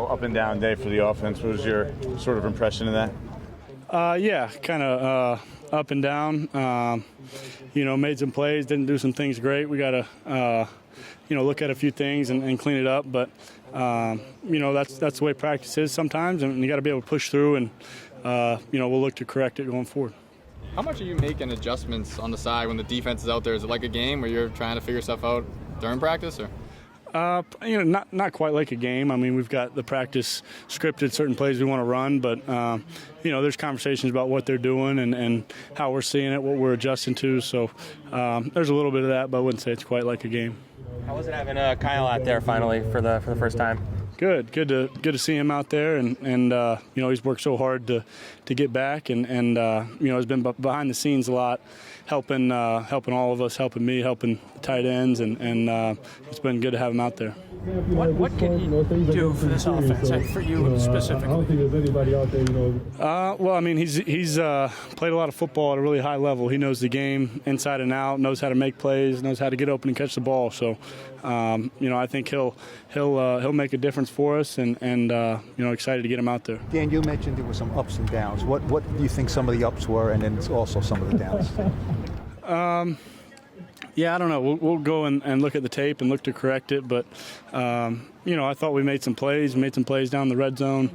up and down day for the offense. What was your sort of impression of that? Yeah, kind of up and down. Made some plays, didn't do some things great. We got to, look at a few things and clean it up. But, that's the way practice is sometimes, and you got to be able to push through, and, we'll look to correct it going forward. How much are you making adjustments on the side when the defense is out there? Is it like a game where you're trying to figure stuff out during practice, or? Not quite like a game. I mean, we've got the practice scripted, certain plays we want to run, but, there's conversations about what they're doing and how we're seeing it, what we're adjusting to. So there's a little bit of that, but I wouldn't say it's quite like a game. How was it having Kyle out there finally for the first time? Good to see him out there, and he's worked so hard to get back, and has been behind the scenes a lot, helping all of us, helping me, helping the tight ends, and it's been good to have him out there. What can he do for this offense and for you specifically? I don't think there's anybody out there, Well, I mean, he's played a lot of football at a really high level. He knows the game inside and out, knows how to make plays, knows how to get open and catch the ball. So, I think he'll make a difference for us, and excited to get him out there. Dan, you mentioned there were some ups and downs. What do you think some of the ups were, and then also some of the downs? Yeah, I don't know. We'll go and look at the tape and look to correct it. But, I thought we made some plays down the red zone,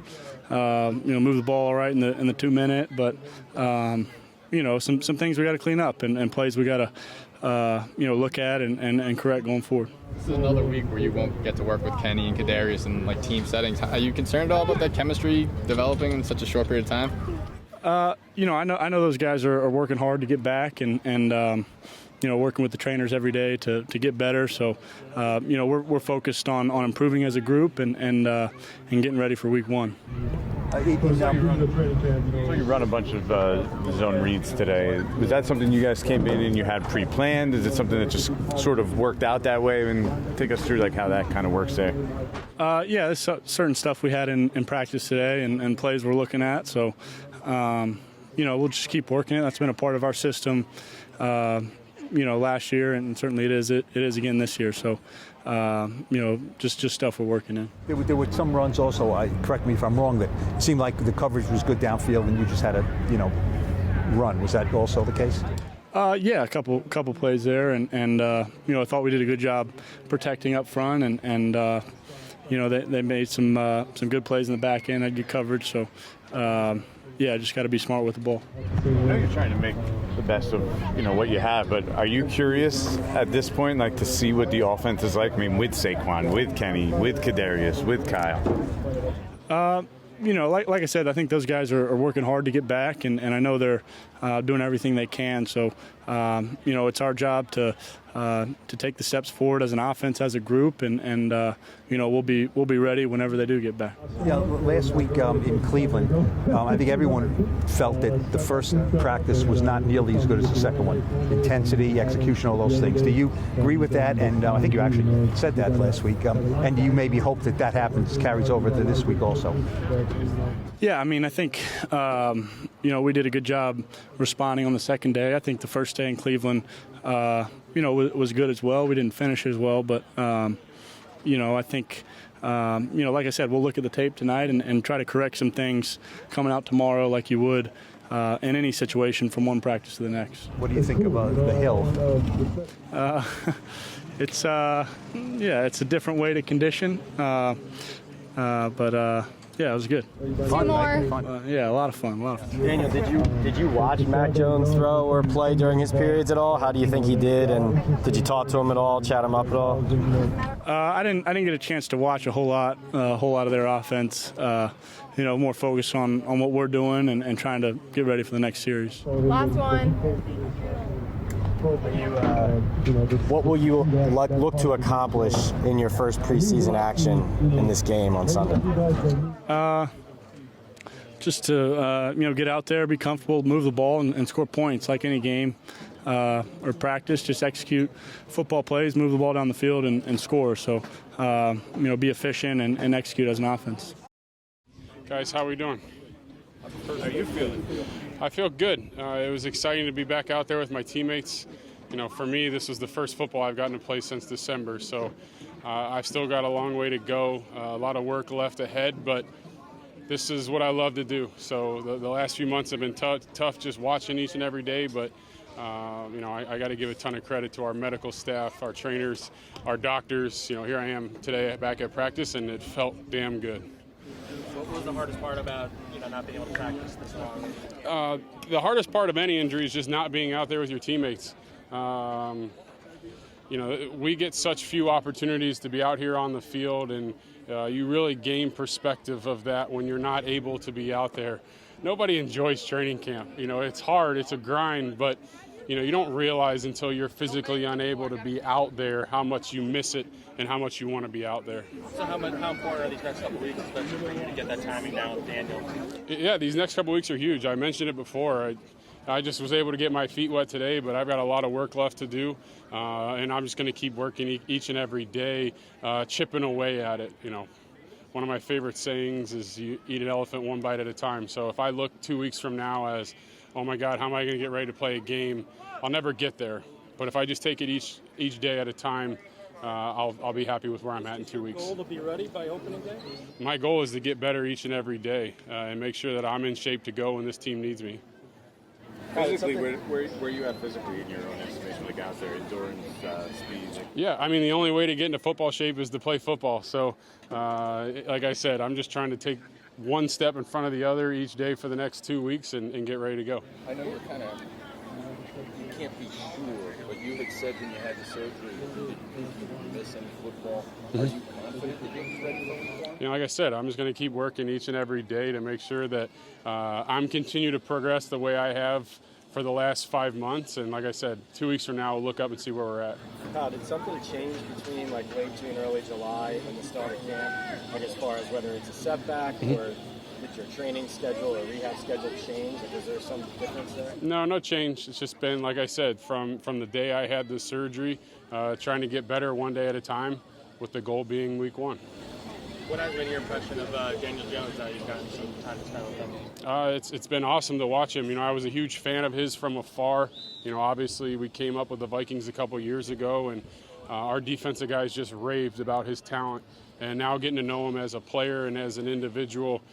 moved the ball all right in the 2-minute. But, some things we got to clean up and plays we got to, look at and correct going forward. This is another week where you won't get to work with Kenny and Kadarius in team settings. Are you concerned at all about that chemistry developing in such a short period of time? I know those guys are working hard to get back and working with the trainers every day to get better. So, we're focused on improving as a group and getting ready for week one. So you run a bunch of zone reads today. Was that something you guys came in and you had pre-planned? Is it something that just sort of worked out that way? And take us through how that kind of works there. Yeah, there's certain stuff we had in practice today and plays we're looking at. So, we'll just keep working it. That's been a part of our system. Last year, and certainly it is again this year. So, just stuff we're working in. There were some runs also, correct me if I'm wrong, that it seemed like the coverage was good downfield and you just had to, run. Was that also the case? Yeah, a couple plays there, and I thought we did a good job protecting up front, and they made some good plays in the back end, had good coverage. So, just got to be smart with the ball. I know you're trying to make the best of what you have, but are you curious at this point, to see what the offense is like? I mean, with Saquon, with Kenny, with Kadarius, with Kyle. Like I said, I think those guys are working hard to get back, and I know they're doing everything they can. So, it's our job to take the steps forward as an offense, as a group, and we'll be ready whenever they do get back. Yeah, last week in Cleveland, I think everyone felt that the first practice was not nearly as good as the second one. Intensity, execution, all those things. Do you agree with that? And I think you actually said that last week. And do you maybe hope that happens, carries over to this week also? Yeah, I mean, I think, we did a good job responding on the second day. I think the first day in Cleveland, was good as well. We didn't finish as well, but, I think, like I said, we'll look at the tape tonight and try to correct some things coming out tomorrow like you would in any situation from one practice to the next. What do you think about the hill? It's a different way to condition, but yeah, it was good. Two more. Yeah, a lot of fun. Daniel, did you watch Mac Jones throw or play during his periods at all? How do you think he did? And did you talk to him at all, chat him up at all? I didn't get a chance to watch a whole lot of their offense. More focused on what we're doing and trying to get ready for the next series. Last one. What will you look to accomplish in your first preseason action in this game on Sunday? Just to get out there, be comfortable, move the ball, and score points like any game or practice. Just execute football plays, move the ball down the field, and score. So be efficient and execute as an offense. Guys, how are we doing? How are you feeling? I feel good. It was exciting to be back out there with my teammates. For me, this was the first football I've gotten to play since December, so I've still got a long way to go, a lot of work left ahead, but this is what I love to do. So the last few months have been tough just watching each and every day, but I got to give a ton of credit to our medical staff, our trainers, our doctors. Here I am today back at practice, and it felt damn good. What was the hardest part about not being able to practice this long? The hardest part of any injury is just not being out there with your teammates. We get such few opportunities to be out here on the field, and you really gain perspective of that when you're not able to be out there. Nobody enjoys training camp. It's hard, it's a grind, but you don't realize until you're physically unable to be out there how much you miss it and how much you want to be out there. So how important are these next couple of weeks, especially for you to get that timing down with Daniel? Yeah, these next couple of weeks are huge. I mentioned it before. I just was able to get my feet wet today, but I've got a lot of work left to do, and I'm just going to keep working each and every day, chipping away at it. One of my favorite sayings is you eat an elephant one bite at a time. So if I look 2 weeks from now as, oh my God, how am I going to get ready to play a game? I'll never get there. But if I just take it each day at a time, I'll be happy with where I'm at in 2 weeks. Goal to be ready by opening day? My goal is to get better each and every day and make sure that I'm in shape to go when this team needs me. Physically, where you at physically in your own estimation, like out there, endurance, speed? Yeah, the only way to get into football shape is to play football. So, like I said, I'm just trying to take one step in front of the other each day for the next 2 weeks and get ready to go. I know you can't be sure, but you had said when you had the surgery that you didn't miss any football. Are you confident that you're ready for week one? Like I said, I'm just going to keep working each and every day to make sure that I'm continue to progress the way I have for the last 5 months. And like I said, 2 weeks from now, we'll look up and see where we're at. Did something change between late June, early July and the start of camp? As far as whether it's a setback or did your training schedule or rehab schedule change? Is there some difference there? No change. It's just been, like I said, from the day I had the surgery, trying to get better one day at a time with the goal being week one. What has been your impression of Daniel Jones now you've gotten some time to spend with him? It's been awesome to watch him. I was a huge fan of his from afar. Obviously we came up with the Vikings a couple years ago, and our defensive guys just raved about his talent. And now getting to know him as a player and as an individual,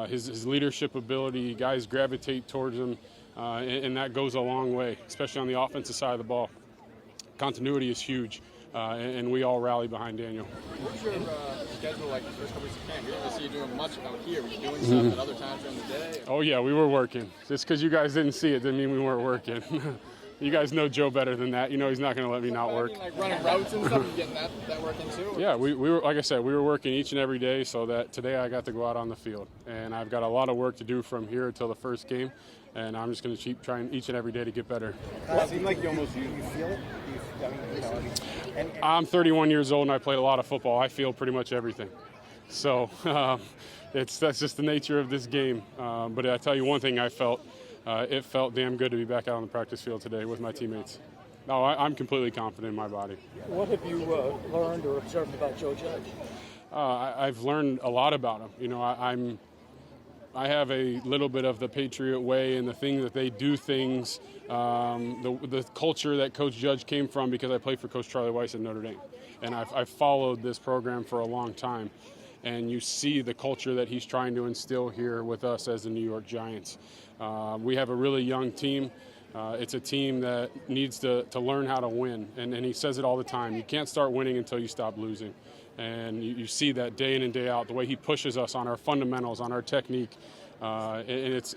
his leadership ability, guys gravitate towards him, and that goes a long way, especially on the offensive side of the ball. Continuity is huge. And we all rally behind Daniel. What's your schedule like the first couple weeks of camp? We didn't see you doing much out here. Were you doing stuff at other times during the day? Oh, yeah, we were working. Just because you guys didn't see it didn't mean we weren't working. You guys know Joe better than that. He's not going to let me not work. Like running routes and stuff, you getting that work in too? Yeah, we were, like I said, we were working each and every day so that today I got to go out on the field. And I've got a lot of work to do from here until the first game. And I'm just going to keep trying each and every day to get better. It seemed like you feel it? I'm 31 years old and I played a lot of football. I feel pretty much everything. So that's just the nature of this game. But I tell you one thing I felt. It felt damn good to be back out on the practice field today with my teammates. No, I'm completely confident in my body. What have you learned or observed about Joe Judge? I've learned a lot about him. I have a little bit of the Patriot way and the thing that they do things, the culture that Coach Judge came from, because I played for Coach Charlie Weiss at Notre Dame. And I've followed this program for a long time. And you see the culture that he's trying to instill here with us as the New York Giants. We have a really young team. It's a team that needs to learn how to win. And he says it all the time. You can't start winning until you stop losing. And you see that day in and day out, the way he pushes us on our fundamentals, on our technique. And it's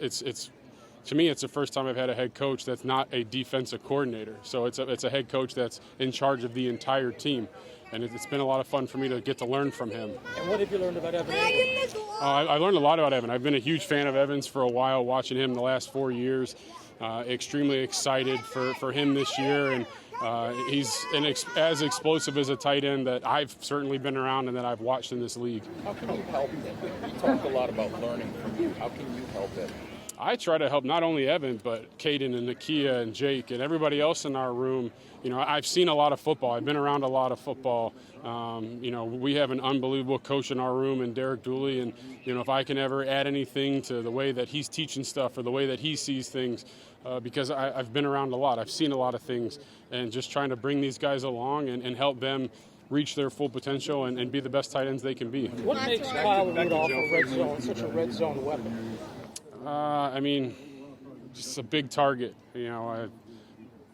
to me, it's the first time I've had a head coach that's not a defensive coordinator. So it's a head coach that's in charge of the entire team. And it's been a lot of fun for me to get to learn from him. And what have you learned about Evan? I learned a lot about Evan. I've been a huge fan of Evans for a while, watching him the last 4 years. Extremely excited for him this year. And he's as explosive as a tight end that I've certainly been around and that I've watched in this league. How can you help him? You talked a lot about learning from you. How can you help him? I try to help not only Evan, but Caden and Nakia and Jake and everybody else in our room. I've seen a lot of football. I've been around a lot of football. We have an unbelievable coach in our room, and Derek Dooley. And, if I can ever add anything to the way that he's teaching stuff or the way that he sees things, because I've been around a lot. I've seen a lot of things, and just trying to bring these guys along and help them reach their full potential and be the best tight ends they can be. What makes Kyle Rudolph such a red zone weapon? I mean, just a big target. You know, I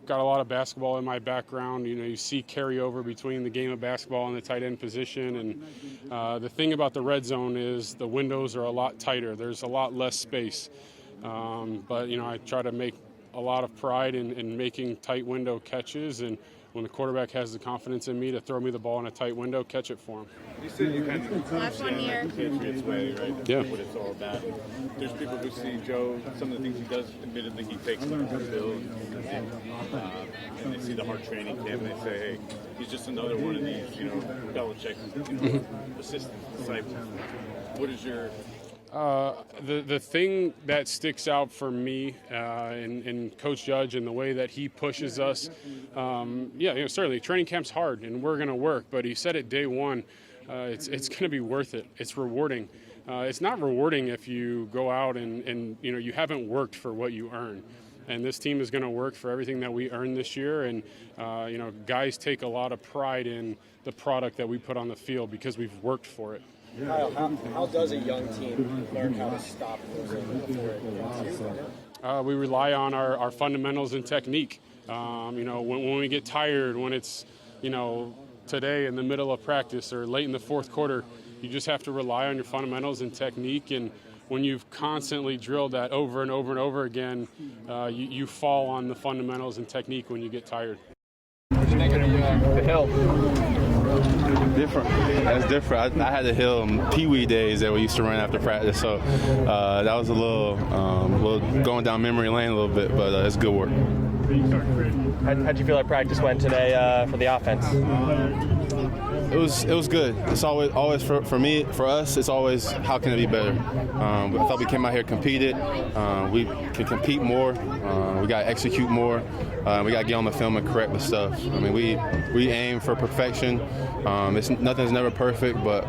got a lot of basketball in my background. You know, you see carryover between the game of basketball and the tight end position. And the thing about the red zone is the windows are a lot tighter. There's a lot less space. But, you know, I try to make a lot of pride in making tight window catches. And when the quarterback has the confidence in me to throw me the ball in a tight window, catch it for him. You said you kind of Last one here. Patriots way, right? That's Yeah. what it's all about. There's people who see Joe, some of the things he does, admittedly he fakes on the field, and they see the hard training camp and they say, hey, he's just another one of these, you know, Belichick assistants, disciples. What is your... The thing that sticks out for me in Coach Judge and the way that he pushes us, you know, certainly training camp's hard and we're going to work, but he said it day one, it's going to be worth it. It's rewarding. It's not rewarding if you go out and you know, you haven't worked for what you earn. And this team is going to work for everything that we earned this year. And, you know, guys take a lot of pride in the product that we put on the field because we've worked for it. Kyle, how does a young team learn how to stop losing before it gets you? We rely on our fundamentals and technique. You know, when we get tired, when it's, you know, today in the middle of practice or late in the fourth quarter, you just have to rely on your fundamentals and technique. And when you've constantly drilled that over and over and over again, you fall on the fundamentals and technique when you get tired. What do you think of the hill? Different. That's different. I had the hill Pee-wee days that we used to run after practice, so that was a little going down memory lane a little bit, but it's good work. How'd you feel like practice went today for the offense? It was good. It's always for me, for us, it's always how can it be better. I thought we came out here competed. We can compete more. We got to execute more. We got to get on the film and correct the stuff. I mean, we aim for perfection. Nothing's never perfect, but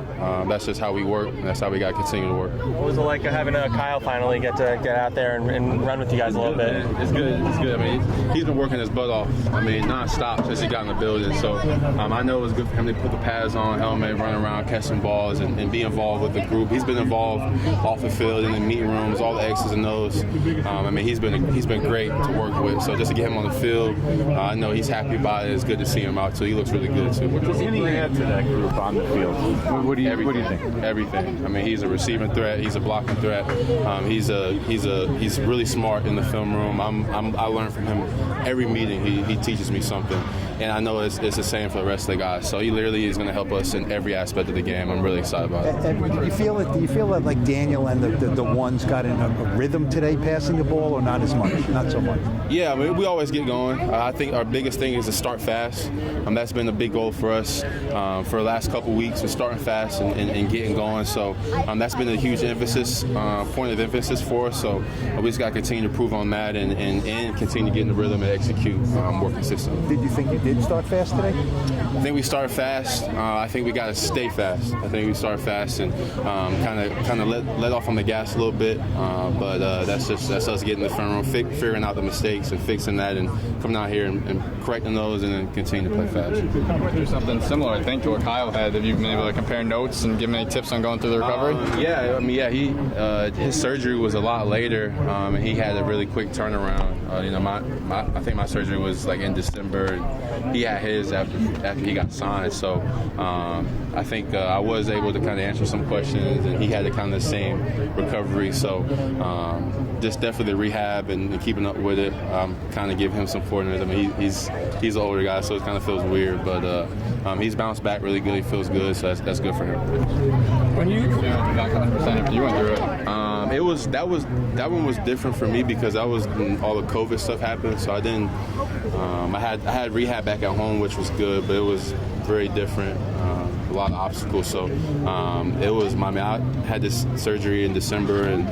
that's just how we work, and that's how we got to continue to work. What was it like having Kyle finally get out there and run with you guys a little bit? It's good. It's good. I mean, he's been working his butt off. I mean, nonstop since he got in the building. So I know it was good for him to put the pads on, helmet, run around, catch some balls, and be involved with the group. He's been involved off the field in the meeting rooms, all the X's and O's. I mean, he's been great to work with. So just to get him on the field, I know he's happy about it. It's good to see him out too. He looks really good too. What does he add to that group on the field? What do you think? Everything. I mean, he's a receiving threat. He's a blocking threat. He's really smart in the film room. I learn from him every meeting. He teaches me something, and I know it's the same for the rest of the guys. So he literally is going to help us in every aspect of the game. I'm really excited about it. Do you feel that like Daniel and the ones got in a rhythm today passing the ball, or not as much? Not so much. Yeah, I mean, we always get going. I think our biggest thing is to start fast. That's been a big goal for us for the last couple weeks. We're starting fast and getting going. So that's been a huge point of emphasis for us. So we just got to continue to improve on that and continue to get in the rhythm and execute more consistently. Did you think you did start fast today? I think we started fast. I think we got to stay fast. I think we started fast and kind of let off on the gas a little bit. But that's us getting in the front room, figuring out the mistakes and fixing that, and coming out here and correcting those, and then continue to play fast. There's something similar, I think, to what Kyle had. Have you been able to compare notes and give him any tips on going through the recovery? His surgery was a lot later, and he had a really quick turnaround. I think my surgery was like in December. He had his after he got signed, so I think I was able to kind of answer some questions, and he had the kind of the same recovery. So just definitely rehab and keeping up with it. Kind of give him some forwardness. I mean, he's an older guy, so it kind of feels weird, but he's bounced back really good. He feels good, so that's good for him. When you back 100%, you went through it. That one was different for me because that was when all the COVID stuff happened. So I didn't. I had rehab back at home, which was good, but it was very different. a lot of obstacles. So it was. I had this surgery in December, and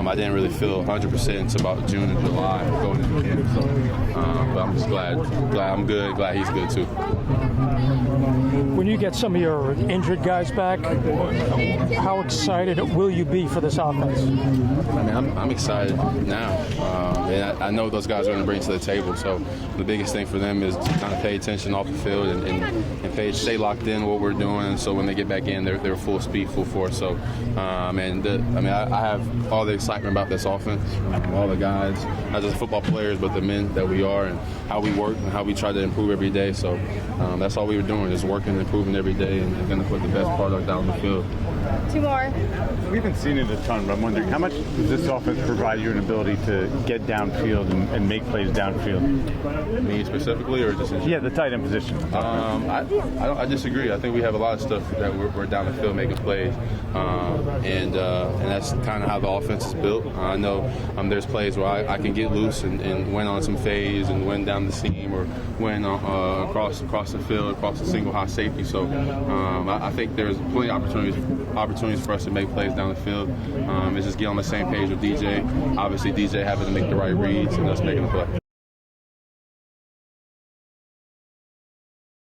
I didn't really feel 100% until about June and July going into camp. So, but I'm just glad I'm good. Glad he's good too. When you get some of your injured guys back, how excited will you be for this offense? I mean, I'm excited now. And I know what those guys are going to bring to the table. So the biggest thing for them is to kind of pay attention off the field and stay locked in what we're doing. So when they get back in, they're full speed, full force. So, I have all the excitement about this offense, all the guys, not just football players, but the men that we are and how we work and how we try to improve every day. So that's all we were doing, just working and improving every day and going to put the best product out on the field. 2 more. We haven't seen it a ton, but I'm wondering how much does this offense provide you an ability to get downfield and make plays downfield? Me specifically, or just the tight end position? I disagree. I think we have a lot of stuff that we're down the field making plays, and that's kind of how the offense is built. I know there's plays where I can get loose and win on some phase and win down the seam or win across the field, across a single high safety. So I think there's plenty of opportunities for us to make plays down the field. It's just get on the same page with DJ. Obviously, DJ having to make the right reads and us making the play.